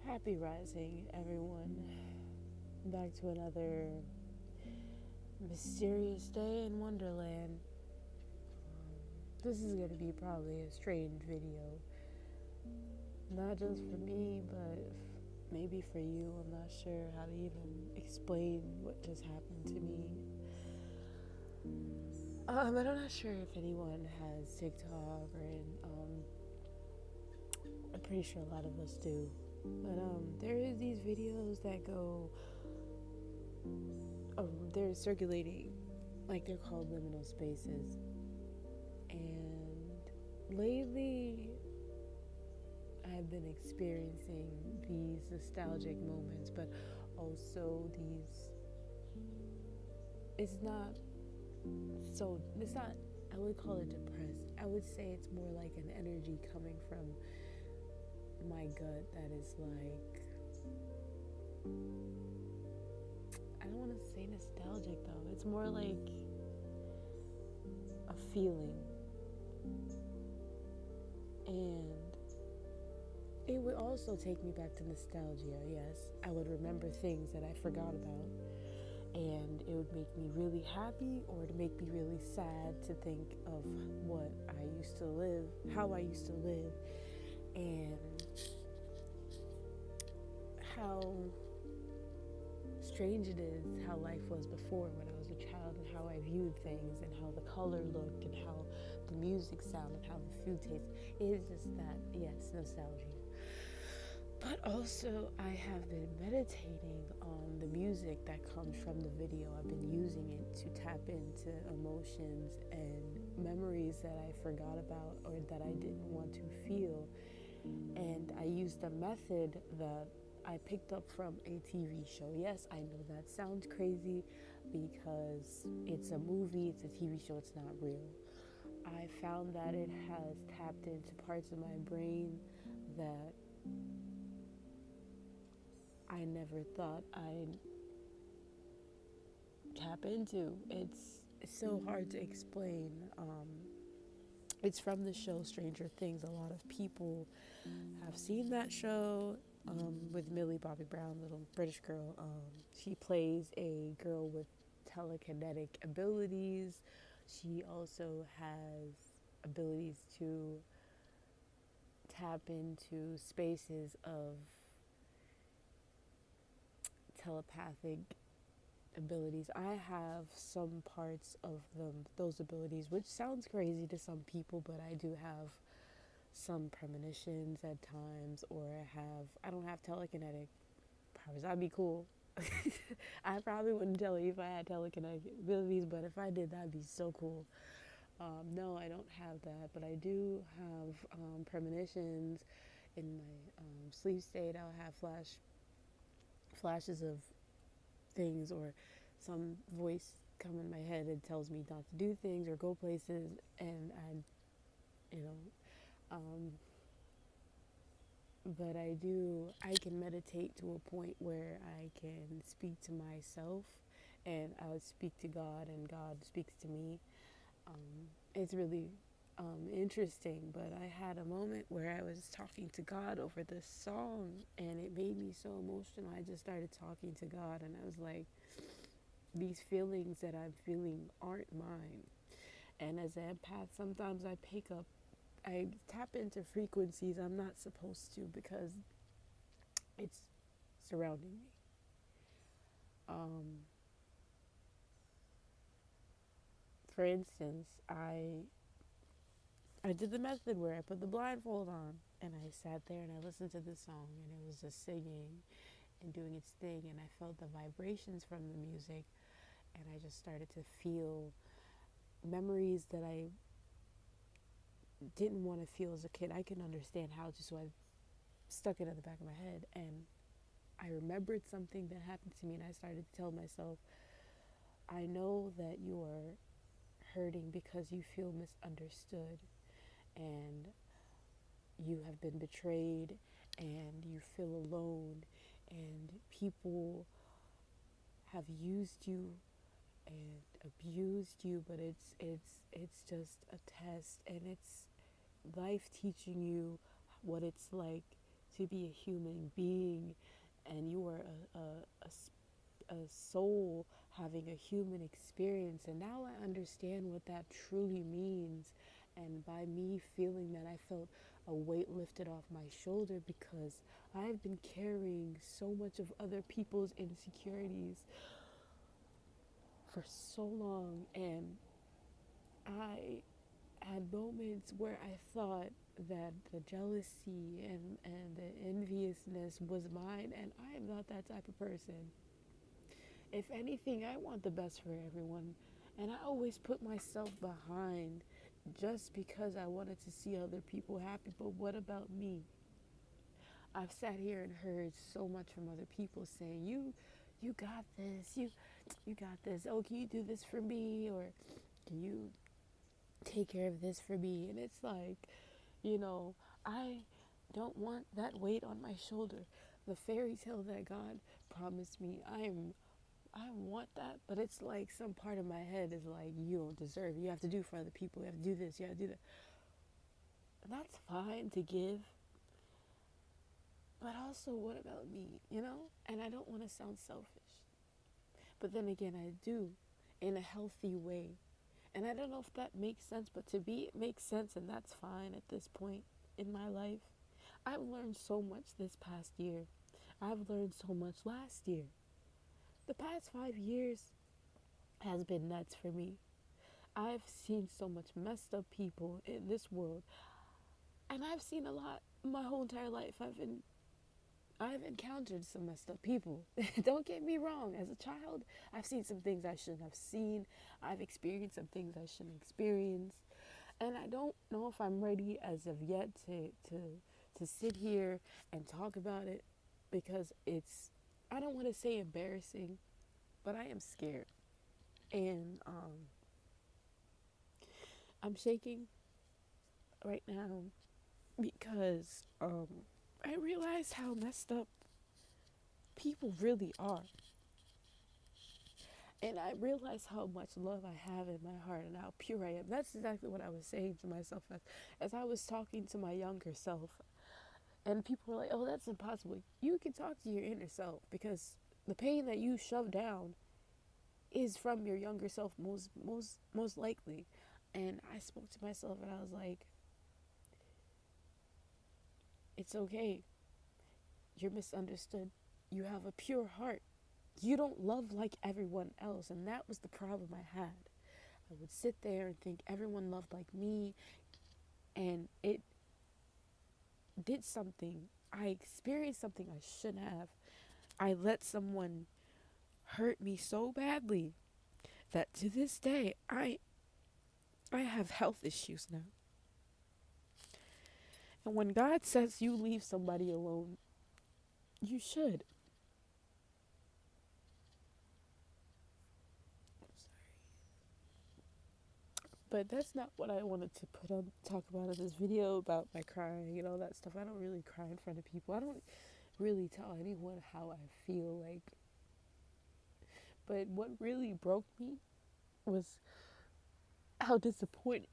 Happy rising, everyone. Back to another mysterious day in Wonderland. This is going to be probably a strange video. Not just for me, but maybe for you. I'm not sure how to even explain what just happened to me. But I'm not sure if anyone has TikTok or I'm pretty sure a lot of us do. But there is these videos that go, they're circulating, like they're called liminal spaces. And lately, I've been experiencing these nostalgic moments, but also these. It's not It's not. I would call it depressed. I would say it's more like an energy coming from my gut that is like. I don't want to say nostalgic though. It's more like a feeling, and it would also take me back to nostalgia. Yes, I would remember things that I forgot about, and it would make me really happy or to make me really sad to think of what I used to live, how I used to live, and how strange it is how life was before when I was a child, and how I viewed things, and how the color looked, and how the music sounded, how the food tasted. It is just that, yes, nostalgia. But also, I have been meditating on the music that comes from the video. I've been using it to tap into emotions and memories that I forgot about or that I didn't want to feel. And I used a method that I picked up from a TV show. Yes, I know that sounds crazy because it's a movie, it's a TV show, it's not real. I found that it has tapped into parts of my brain that I never thought I'd tap into. It's so hard to explain. It's from the show Stranger Things. A lot of people have seen that show with Millie Bobby Brown, little British girl. She plays a girl with telekinetic abilities. She also has abilities to tap into spaces of telepathic abilities. I have some parts of those abilities, which sounds crazy to some people, but I do have some premonitions at times, or I don't have telekinetic powers. That'd be cool. I probably wouldn't tell you if I had telekinetic abilities, but if I did, that'd be so cool. No, I don't have that, but I do have premonitions in my sleep state. I'll have flashes of things, or some voice come in my head and tells me not to do things or go places, and you know, um, but I can meditate to a point where I can speak to myself, and I would speak to God, and God speaks to me. It's really interesting, but I had a moment where I was talking to God over this song, and it made me so emotional. I just started talking to God, and I was like, these feelings that I'm feeling aren't mine. And as an empath, sometimes I tap into frequencies I'm not supposed to because it's surrounding me. Um, for instance, I did the method where I put the blindfold on and I sat there and I listened to the song, and it was just singing and doing its thing, and I felt the vibrations from the music, and I just started to feel memories that I didn't want to feel as a kid. I can understand how to, so I stuck it in the back of my head, and I remembered something that happened to me, and I started to tell myself, I know that you are hurting because you feel misunderstood, and you have been betrayed, and you feel alone, and people have used you and abused you, but it's just a test, and it's life teaching you what it's like to be a human being, and you are a soul having a human experience. And now I understand what that truly means. And by me feeling that, I felt a weight lifted off my shoulder, because I've been carrying so much of other people's insecurities for so long. And I had moments where I thought that the jealousy and the enviousness was mine, and I am not that type of person. If anything, I want the best for everyone, and I always put myself behind just because I wanted to see other people happy. But what about me? I've sat here and heard so much from other people saying, you got this, you got this. Oh, can you do this for me? Or can you take care of this for me? And it's like, you know, I don't want that weight on my shoulder. The fairy tale that God promised me, I want that, but it's like some part of my head is like, you don't deserve it. You have to do for other people. You have to do this. You have to do that. And that's fine to give, but also, what about me? You know? And I don't want to sound selfish, but then again, I do, in a healthy way. And I don't know if that makes sense, but to me, it makes sense, and that's fine at this point in my life. I've learned so much this past year. I've learned so much last year. The past 5 years has been nuts for me. I've seen so much messed up people in this world, and I've seen a lot my whole entire life. I've encountered some messed up people. Don't get me wrong. As a child, I've seen some things I shouldn't have seen. I've experienced some things I shouldn't experience, and I don't know if I'm ready as of yet to sit here and talk about it, because it's, I don't want to say embarrassing, but I am scared. And I'm shaking right now because I realize how messed up people really are. And I realize how much love I have in my heart and how pure I am. That's exactly what I was saying to myself as I was talking to my younger self. And people were like, oh, that's impossible. You can talk to your inner self, because the pain that you shove down is from your younger self, most likely. And I spoke to myself and I was like, it's okay. You're misunderstood. You have a pure heart. You don't love like everyone else. And that was the problem I had. I would sit there and think everyone loved like me, and it did something. I experienced something I shouldn't have. I let someone hurt me so badly that to this day I have health issues now. And when God says you leave somebody alone, you should. But that's not what I wanted to talk about in this video about my crying and all that stuff. I don't really cry in front of people. I don't really tell anyone how I feel like. But what really broke me was how disappointed.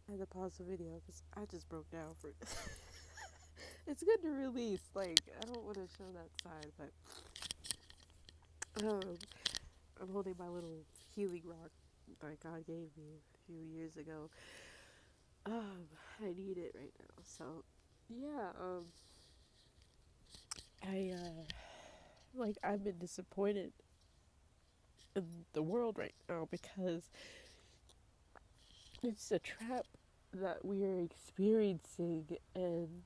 I had to pause the video because I just broke down for. It's good to release. Like, I don't want to show that side, but I'm holding my little healing rock that God gave me a few years ago. I need it right now. So, yeah. I've been disappointed in the world right now, because it's a trap that we are experiencing, and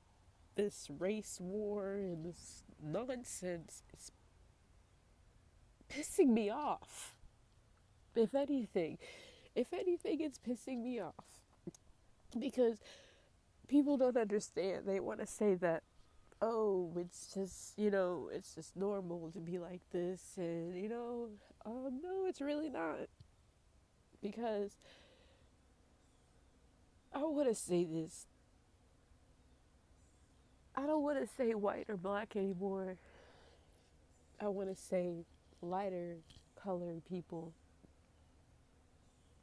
this race war and this nonsense is pissing me off. If anything, it's pissing me off, because people don't understand. They want to say that, oh, it's just normal to be like this, and no, it's really not. Because I want to say this. I don't want to say white or black anymore. I want to say lighter colored people.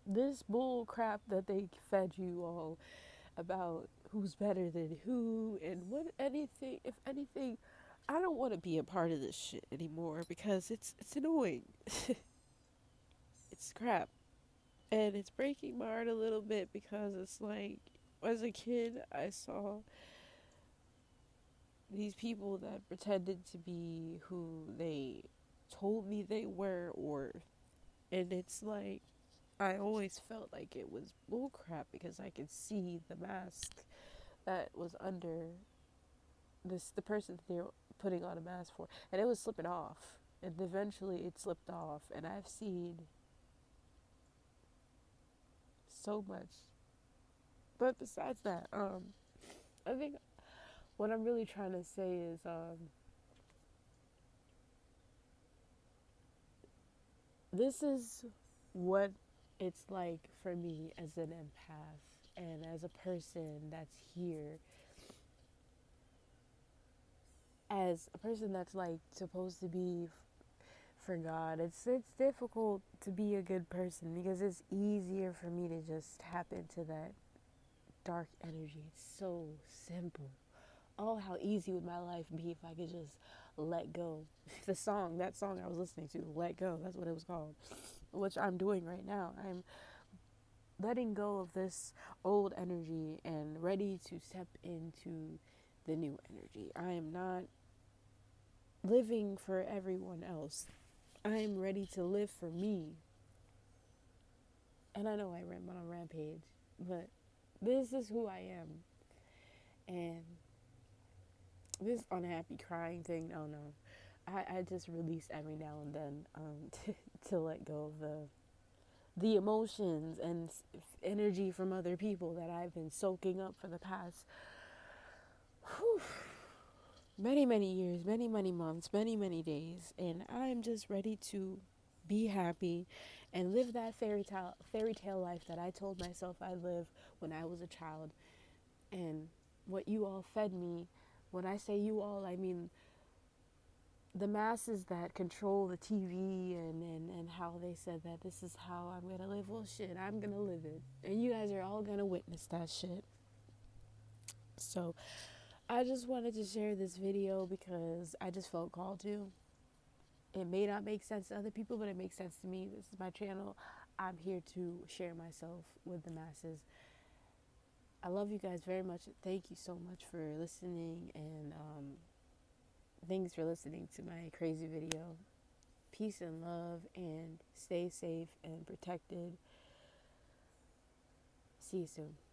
This bull crap that they fed you all about who's better than who and what anything, if anything, I don't want to be a part of this shit anymore because it's annoying. It's crap. And it's breaking my heart a little bit because it's like as a kid I saw these people that pretended to be who they told me they were, or and it's like I always felt like it was bullcrap because I could see the mask that was under the person that they were putting on a mask for, and it was slipping off, and eventually it slipped off, and I've seen so much. But besides that, I think what I'm really trying to say is, this is what it's like for me as an empath and as a person that's here, as a person that's like supposed to be for God. It's difficult to be a good person because it's easier for me to just tap into that dark energy. It's so simple. Oh, how easy would my life be if I could just let go. That song I was listening to, Let Go, that's what it was called, which I'm doing right now. I'm letting go of this old energy and ready to step into the new energy. I am not living for everyone else. I am ready to live for me. And I know I ran on a rampage, but this is who I am. And this unhappy crying thing, oh no. I just release every now and then to let go of the emotions and energy from other people that I've been soaking up for the past whew, many, many years, many, many months, many, many days. And I'm just ready to be happy and live that fairy tale life that I told myself I'd live when I was a child. And what you all fed me, when I say you all, I mean the masses that control the TV and how they said that this is how I'm going to live. Well, shit, I'm going to live it. And you guys are all going to witness that shit. So I just wanted to share this video because I just felt called to. It may not make sense to other people, but it makes sense to me. This is my channel. I'm here to share myself with the masses. I love you guys very much. Thank you so much for listening, and thanks for listening to my crazy video. Peace and love, and stay safe and protected. See you soon.